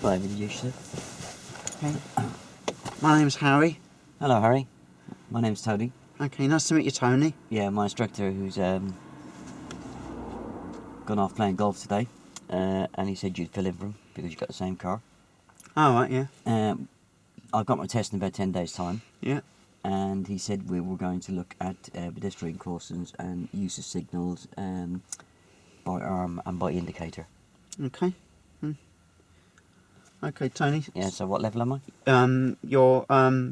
Right, introduce yourself. Okay. My name's Harry. Hello, Harry. My name's Tony. Okay, nice to meet you, Tony. Yeah, my instructor who's gone off playing golf today, and he said you'd fill in for him because you got the same car. Oh, right, yeah. I've got my test in about 10 days' time. Yeah. And he said we were going to look at pedestrian crossings and use of signals by arm and by indicator. Okay. Okay, Tony. Yeah, so what level am I? You're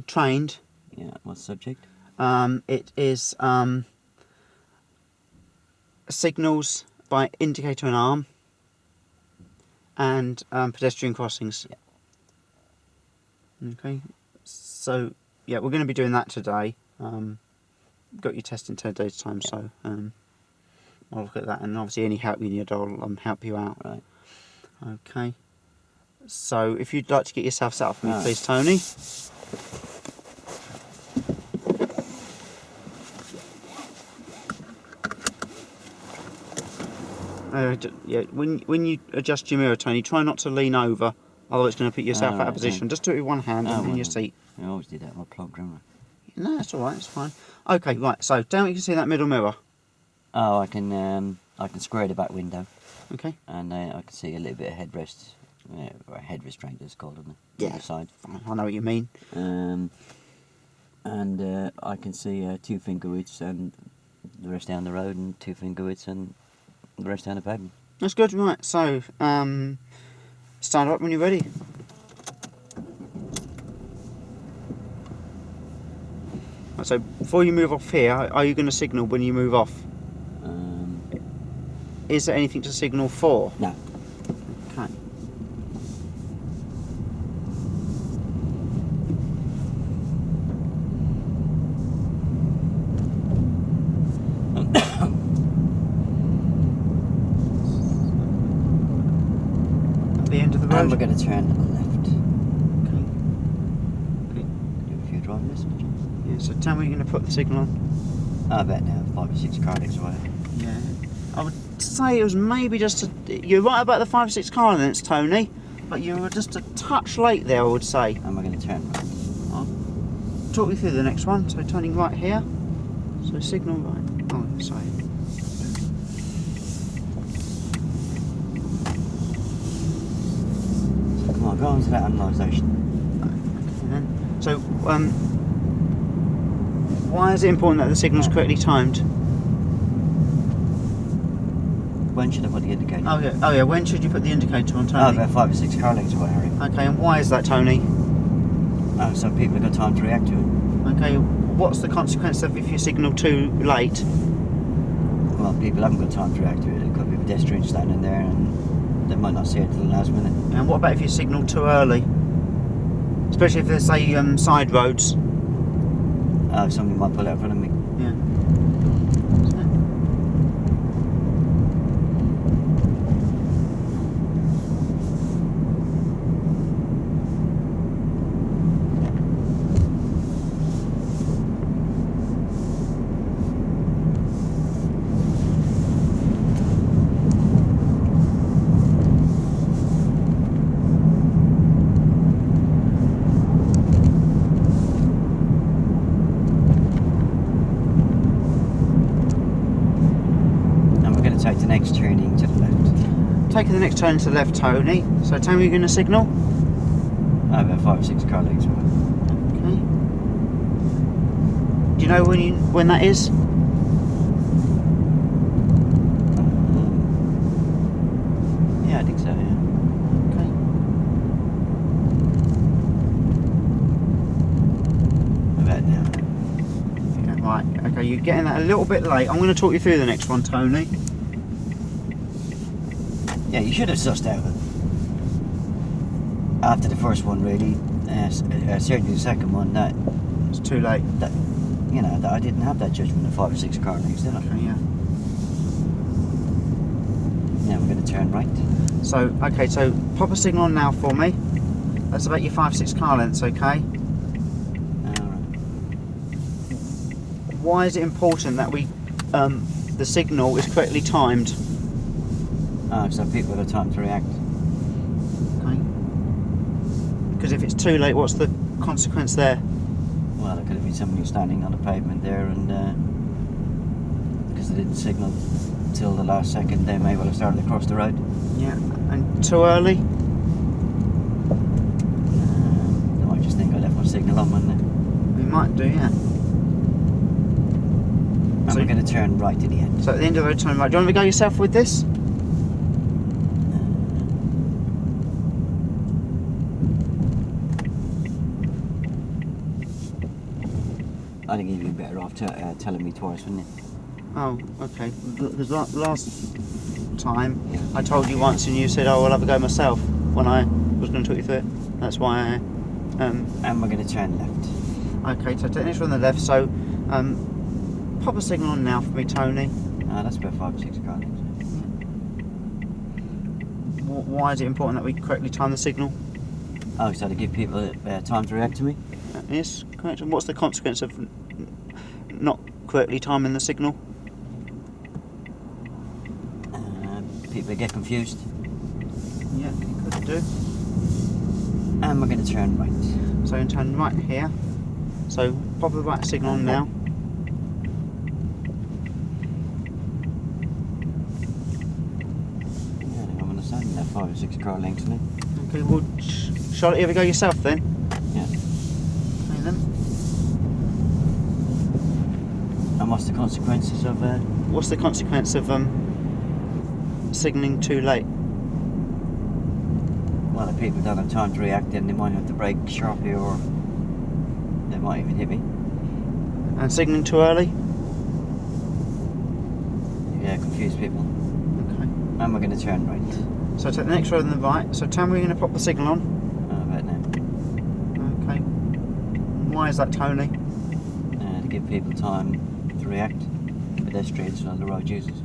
trained. Yeah, what's the subject? It is signals by indicator and arm and pedestrian crossings. Yeah. Okay. So, yeah, we're going to be doing that today. Got your test in 10 days' time, Yeah. so I'll look at that, and obviously any help you need, I'll help you out. Right. Okay. So, if you'd like to get yourself set up for me, Right. please, Tony. Yeah, when you adjust your mirror, Tony, try not to lean over, otherwise it's going to put yourself out of position. Just do it with one hand in your seat. I always do that. I'm a plonk, don't I? No, that's all right. It's fine. Okay, right. So, down you can see that middle mirror. Oh, I can square the back window, Okay. and I can see a little bit of headrest, or a head restraint it's called, isn't it? Yeah. On the side. Fine, I know what you mean. And I can see 2 finger widths and the rest down the road, and 2 finger widths and the rest down the pavement. That's good. Right. So, start up when you're ready. Right, so, before you move off here, are you going to signal when you move off? Is there anything to signal for? No. Okay. At the end of the road. And we're going to turn left. Okay. Do a few driving lessons. Yeah. So, tell me you're going to put the signal on. I bet now 5 or 6 car lengths away. Yeah. I would say it was maybe just you're right about the 5 or 6 car lengths, Tony, but you were just a touch late there, I would say. And we're going to turn right. I'll talk you through the next one. So turning right here. So signal right. Oh, sorry. So come on, go on to that analysation. Okay, then. So, why is it important that the signal's correctly timed? When should I put the indicator? Oh yeah. When should you put the indicator on, Oh, Tony? about 5 or 6 car lengths away, Harry. Okay, and why is that, Tony? Oh, so people have got time to react to it. Okay, what's the consequence of if you signal too late? Well, people haven't got time to react to it. There could be pedestrians standing there and they might not see it till the last minute. And what about if you signal too early? Especially if there's, say, side roads. Oh, somebody might pull out in front of me. Yeah. Take the next turning to the left. Taking the next turn to the left, Tony. So tell me you're going to signal. Oh, about 5 or 6 car lengths away. Okay. Do you know when that is? Yeah, I think so, yeah. Okay. About now. Yeah, right. Okay, you're getting that a little bit late. I'm going to talk you through the next one, Tony. Yeah, you should have sussed out after the first one, really. Certainly the second one, that It's too late. that I didn't have that judgment of 5 or 6 car lengths, did I? Okay, yeah. Now we're going to turn right. So, okay, so pop a signal on now for me. That's about your 5 or 6 car lengths, okay? Alright. Why is it important that the signal is correctly timed? Oh, so people have got time to react. Okay. because if it's too late, what's the consequence there? Well, there could have been someone who's standing on the pavement there, and because they didn't signal till the last second, they may well have started across the road. Yeah, and too early? They might just think I left my signal on, wouldn't they? We might do, yeah. And So- we're going to turn right at the end. So at the end of the road, turn right. Do you want me to go yourself with this? I think you'd be better off telling me twice, wouldn't you? Oh, okay. Because last time Yeah. I told you once and you said, oh, I'll have a go myself when I was going to talk you through it. That's why I... And we're going to turn left. Okay, so take the next one on the left. So pop a signal on now for me, Tony. That's about 5 or 6 car lengths. Why is it important that we correctly time the signal? Oh, so to give people time to react to me? Yes, correct. And what's the consequence of not correctly timing the signal? People get confused. Yeah, you could do. And we're going to turn right. So you turn right here. So pop the right signal on now. Yeah, I'm understanding that 5 or 6 car lengths, isn't it? Okay, well, shall you ever go yourself then? Yeah. Okay then. And what's the consequences of What's the consequence of signalling too late? well, if people don't have time to react, then they might have to brake sharply, or they might even hit me. And signalling too early? Yeah, confuse people. Okay. And we're going to turn right. So take the next road on the right. So tell me we're going to pop the signal on. About now. Okay. Why is that, Tony? To give people time to react. Pedestrians and other road users.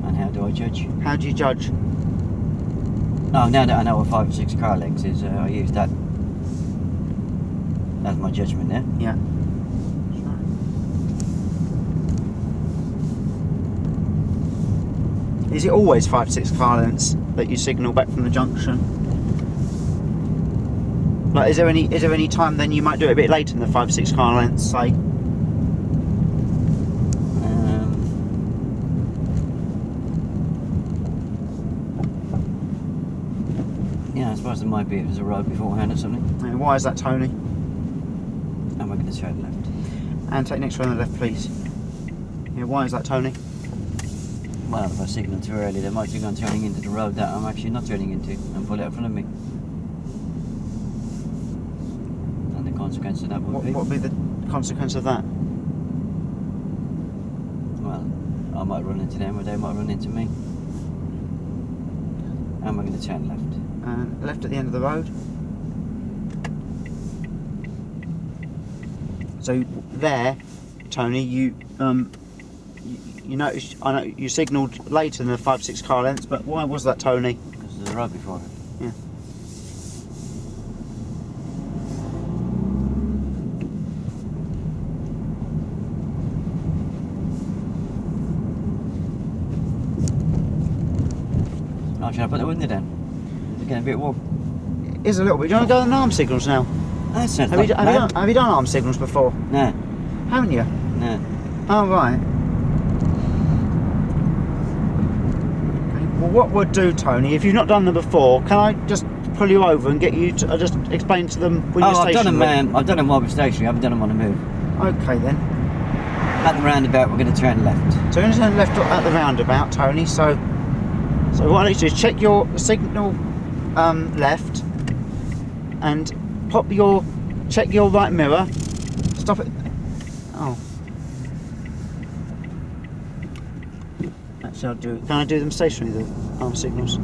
And how do I judge? How do you judge? Oh, now that I know what 5 or 6 car lengths is, I use that as my judgment there. Yeah. Is it always 5 6 car lengths that you signal back from the junction? Like, is there any time then you might do it a bit later than the 5 6 car lengths, say? Yeah, I suppose there might be if there's a road beforehand or something. And why is that, Tony? And we're going to turn left. And take next one on the left, please. Yeah, why is that, Tony? Well, if I signal too early, they might think I'm turning into the road that I'm actually not turning into and pull out in front of me. And the consequence of that would What be... would be the consequence of that? Well, I might run into them or they might run into me. And we're going to turn left. And left at the end of the road. So there, Tony, you noticed. I know you signalled later than the 5 6 car lengths, but why was that, Tony? Because there's a road before it. Yeah. Oh, should I put the window down? It's getting a bit warm. It is a little bit. Do you want to go on arm signals now? That's not Have you done arm signals before? No, Haven't you? no. Oh, right. Okay. Well, what would do, Tony, if you've not done them before, can I just pull you over and get you to just explain to them when you're Oh, I've done them, stationary? I've done them while we're stationary, I haven't done them on the move. Okay, then. At the roundabout, we're going to turn left. So we're going to turn left at the roundabout, Tony. So what I need to do is check your signal left and check your right mirror. Stop it. Oh. Actually, I'll do it. Can I do them stationary, the arm signals?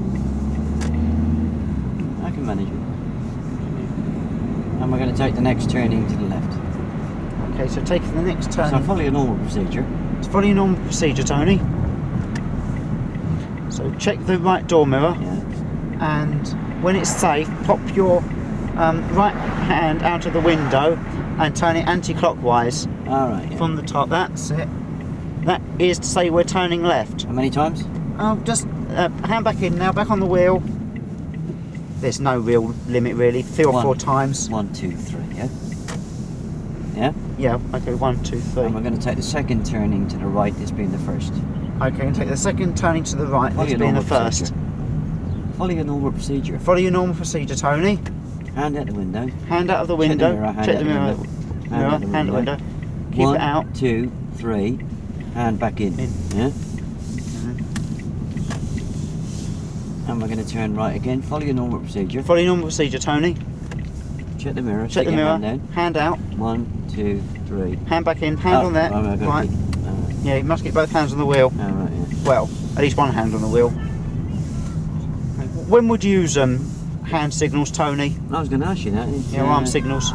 I can manage it. And we're going to take the next turning to the left. Okay, so taking the next turn. So follow a normal procedure. It's following normal procedure, Tony. So check the right door mirror, Yeah. and when it's safe, pop your right hand out of the window and turn it anti-clockwise Alright, yeah. from the top. That's it. That is to say we're turning left. How many times? Just hand back in now, back on the wheel. There's no real limit really, 3 or 4 times. 1, 2, 3, yeah? Yeah? Yeah, okay, 1, 2, 3. And we're going to take the second turning to the right, this being the first. Okay, and take the second turning to the right, Follow this your being the normal first. procedure. Follow your normal procedure. Follow your normal procedure, Tony. Hand out the window. Hand out of the window. Check the mirror, Hand out the window. Keep 1, it out. 2, 3. Hand back in. Yeah? And we're going to turn right again. Follow your normal procedure. Follow your normal procedure, Tony. Check the mirror. Check the your mirror. Hand down. Hand out. 1, 2, 3. Hand back in. Hand on there. Right. Yeah, you must get both hands on the wheel. Oh, right, yeah. Well, at least one hand on the wheel. When would you use hand signals, Tony? I was going to ask you that. Yeah, arm signals.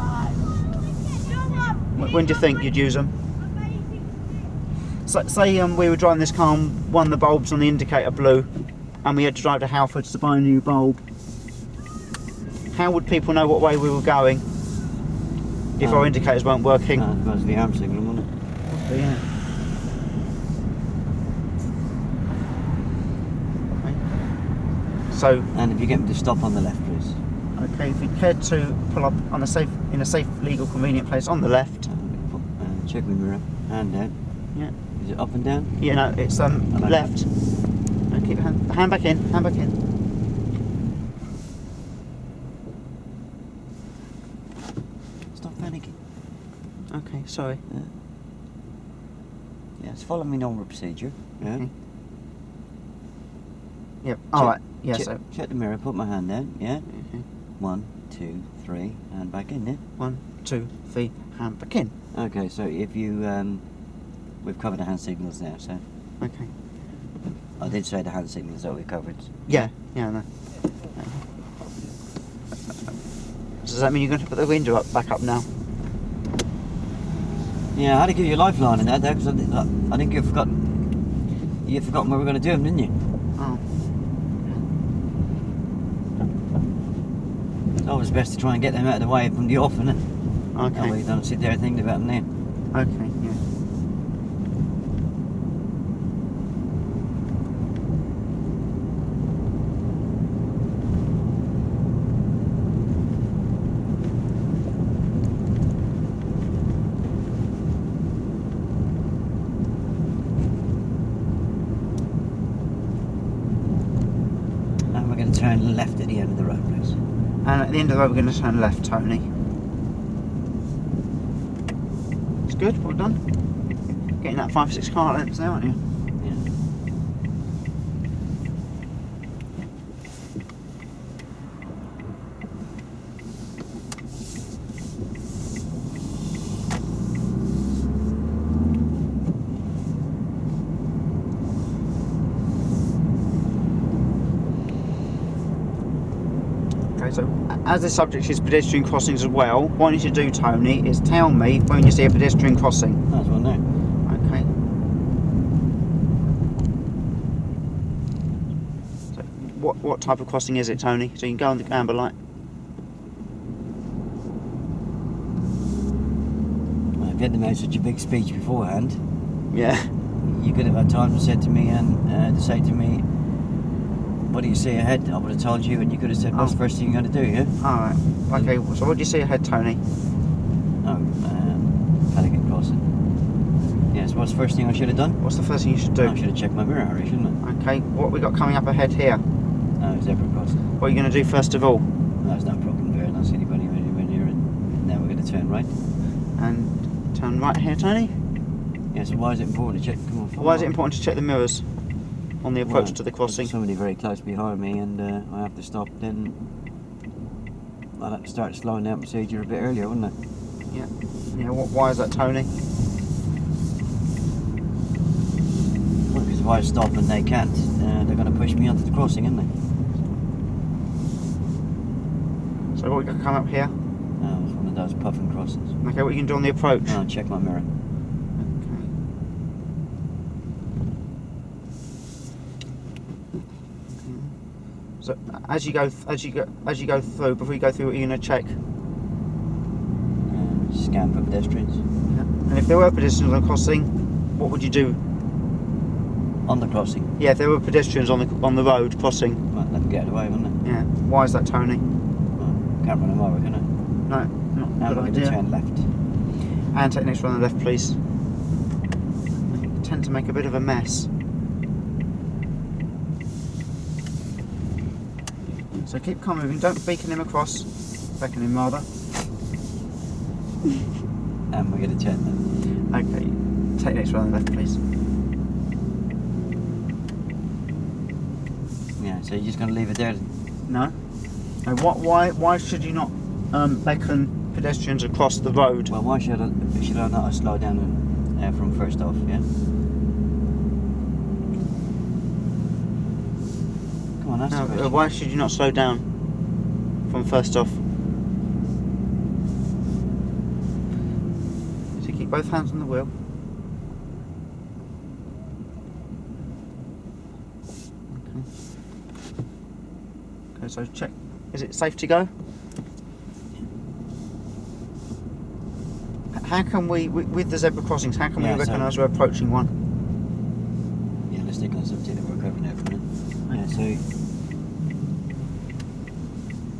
When do you think you'd use them? So, say we were driving this car and one of the bulbs on the indicator blew and we had to drive to Halfords to buy a new bulb. How would people know what way we were going if our indicators weren't working? That was the arm signal, wasn't it? Yeah. So, And if you get them to stop on the left, please. okay, if you care to pull up on in a safe, legal, convenient place on the left. Check my mirror. Hand down. Yeah. Is it up and down? Yeah, no, it's left. No, keep hand back in. Hand back in. Stop panicking. Okay, sorry. Yeah, it's following my normal procedure. Yeah. Okay. Yep. All right. Yeah. Check the mirror. Put my hand down. Yeah. Okay. 1, 2, 3. Hand back in. Yeah. 1, 2, 3. Hand back in. Okay. So if you we've covered the hand signals now. So Okay. I did say the hand signals that we covered. Yeah. Yeah. No. Does that mean you're going to put the window back up now? Yeah, I had to give you a lifeline in that though, because I think you've forgotten. You've forgotten where we're going to do them, didn't you? Oh. It's always best to try and get them out of the way from the off, isn't it? Okay. That way you don't sit there thinking about them then. Okay. Yeah. And we're going to turn left at the end of the road, please. And at the end of the road, we're going to turn left, Tony. It's good. Well done. Getting that 5 or 6 car lengths now, aren't you? Yeah. Okay, so as the subject is pedestrian crossings as well, what you should do, Tony, is tell me when you see a pedestrian crossing. That's one there. Okay. So what type of crossing is it, Tony? So you can go on the amber light. Well, if you hadn't made such a big speech beforehand, Yeah. you could have had time to say to me, what do you see ahead? I would have told you, and you could have said, what's the first thing you're going to do, yeah? Alright. Okay, so what do you see ahead, Tony? Pelican crossing. Yes, what's the first thing I should have done? What's the first thing you should do? I should have checked my mirror, Harry, shouldn't I? Okay, what we got coming up ahead here? No, zebra crossing. What are you going to do first of all? There's no problem there. I don't see anybody when you're in. Now we're going to turn right. And turn right here, Tony? Yeah, so why is it important to check? Come on. Why is it important to check the mirrors on the approach to the crossing? If there's somebody very close behind me and I have to stop, then I'll have to start slowing down procedure a bit earlier, wouldn't I? Yeah. Yeah. Why is that, Tony? Well, because if I stop and they can't, they're going to push me onto the crossing, aren't they? So what we got coming up here? It's one of those puffing crossings. Okay, what you can do on the approach? I'll check my mirror. So as you go through, before you go through, what you're going to check. Scan for pedestrians. Yeah. And if there were pedestrians on the crossing, what would you do On the crossing. Yeah, if there were pedestrians on the road crossing. Well, let them get away, wouldn't it? Yeah. Why is that, Tony? Well, can't run them over, can I? No, not Now a we're good going to idea. turn left. And take the next one on the left, please. They tend to make a bit of a mess. So keep calm moving. Don't beacon him across. Beckon him rather. And we're going to turn left. Okay. Take the next one on the left, please. Yeah, so you're just going to leave it there? No. No. Why should you not beckon pedestrians across the road? Well, why should I not slow down from first off, yeah? Come on, that's the No, question. why should you not slow down from first off? So keep both hands on the wheel. Okay, so check. Is it safe to go? How can we, with the zebra crossings, how can we Yeah, so- recognise we're approaching one? Yeah, let's stick on the subject that we're covering there for a minute. Yeah, so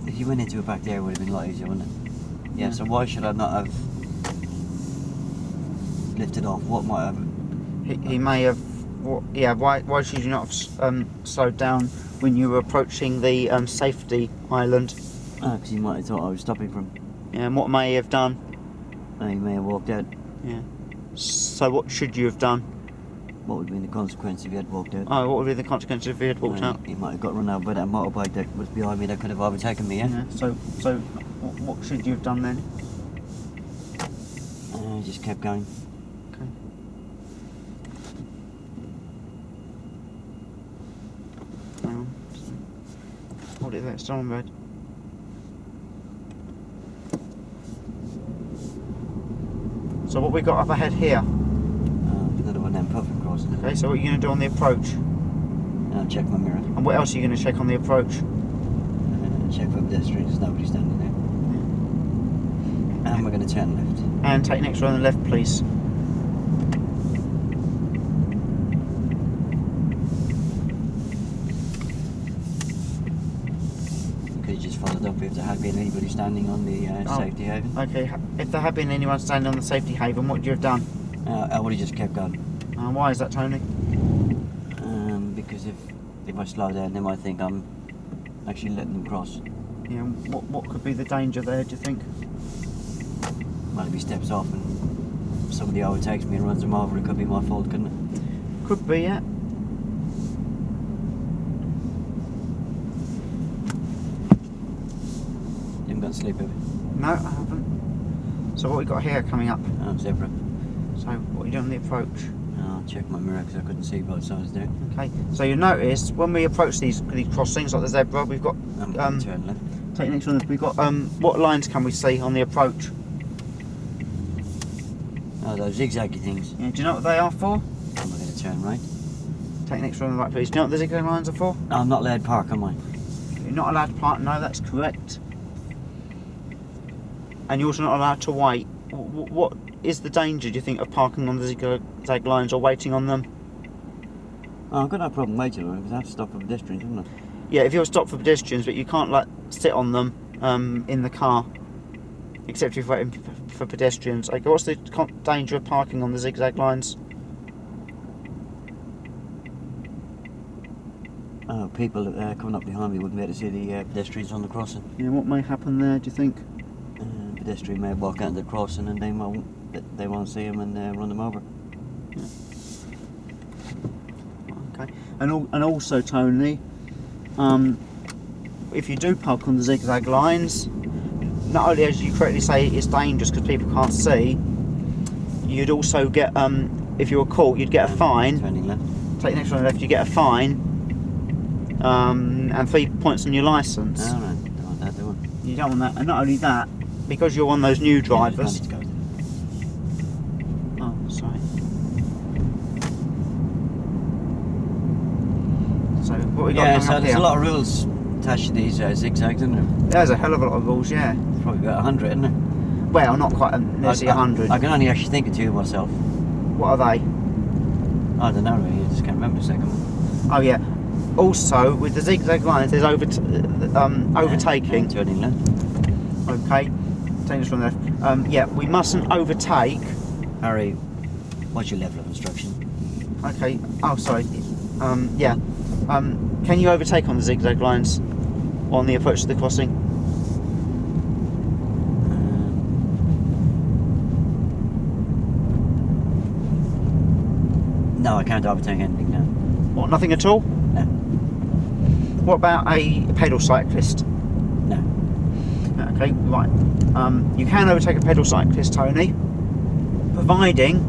if you went into it back there, it would have been a lot easier, wouldn't it? Yeah, Yeah. so why should I not have lifted off? What might have... He may have. Yeah. Why should you not have slowed down when you were approaching the safety island? because he might have thought I was stopping from... Yeah. And what may he have done? He may have walked out. Yeah. So what should you have done? What would have been the consequence if he had walked out? Oh, what would be the consequence if he had walked out? He might have got run over by that motorbike that was behind me that could have overtaken me, yeah? Yeah. So what should you have done then? Just kept going. Okay. Hang on. Hold it there. It's still on red. So what we got up ahead here? Another one then puffing crossing. Okay. So what are you going to do on the approach? I'll check my mirror. And what else are you going to check on the approach? Check for pedestrians, there's nobody standing there. And we're going to turn left. And take next one on the left, please. Could you just followed up if there had been anybody standing on the safety haven? Okay. If there had been anyone standing on the safety haven, what would you have done? I would have just kept going. Why is that, Tony? Because if I slow down, they might think I'm actually letting them cross. Yeah. What could be the danger there? Do you think? Well, if he steps off and somebody overtakes me and runs him over, it could be my fault, couldn't it? Could be, yeah. You haven't got to sleep, have you? No, I haven't. So what we got here coming up? Zebra. So what are you doing on the approach? I'll check my mirror because I couldn't see both sides there. Okay. So you notice when we approach these crossings like the zebra, we've got I'm going to turn left. take the next one. We've got what lines can we see on the approach? Oh, those zigzaggy things. Yeah, do you know what they are for? I'm going to turn right. Take the next one on the right, please. Do you know what the zigzag lines are for? I'm not allowed to park, am I? You're not allowed to park. No, that's correct. And you're also not allowed to wait. What is the danger, do you think, of parking on the zigzag lines or waiting on them? Oh, I've got no problem waiting on it because I have to stop for pedestrians, haven't I? Yeah, if you're stopped for pedestrians, but you can't like sit on them in the car, except if you're waiting for pedestrians. Okay, what's the danger of parking on the zigzag lines? Oh, people coming up behind me wouldn't be able to see the pedestrians on the crossing. Yeah, what may happen there, do you think? Pedestrian may walk out the crossing and they won't see him and run them over. Okay, and also, Tony, if you do park on the zigzag lines, not only, as you correctly say, it's dangerous because people can't see, you'd also get, if you were caught, you'd get a fine. Turning left. Take the next one left, you get a fine, and 3 points on your licence. Oh, no, don't want that, do I? You don't want that, and not only that, because you're one of those new drivers. Yeah, Oh, sorry. So what we got yeah, coming so up there's here? a lot of rules attached to these zigzags, isn't there? There's a hell of a lot of rules, yeah. There's probably about 100, isn't there? Well, not quite necessarily 100. I can only actually think of two myself. What are they? I don't know really, I just can't can't remember the second one. Oh yeah. Also, with the zigzag lines, there's overtaking. Turning left. Okay. Dangerous from the left. Yeah, we mustn't overtake. Harry, what's your level of instruction? Okay. Oh, sorry. Yeah. Can you overtake on the zigzag lines on the approach to the crossing? No, I can't overtake anything now. What? Nothing at all? No. What about a pedal cyclist? No. Okay. Right. You can overtake a pedal cyclist, Tony, providing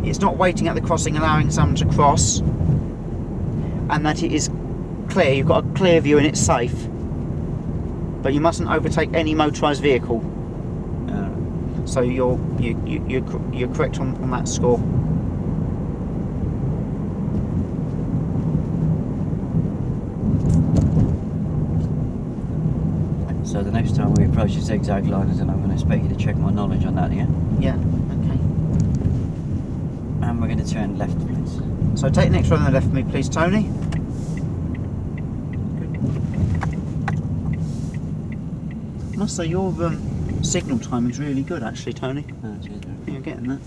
it's not waiting at the crossing, allowing someone to cross, and that it is clear. You've got a clear view and it's safe. But you mustn't overtake any motorised vehicle. So you're correct on that score. So the next time we approach the zigzag lines, and I'm going to expect you to check my knowledge on that, yeah? Yeah. Okay. And we're going to turn left, please. So take the next one on the left for me, please, Tony. I must say your signal timing's really good, actually, Tony. Oh, cheers, You're getting that.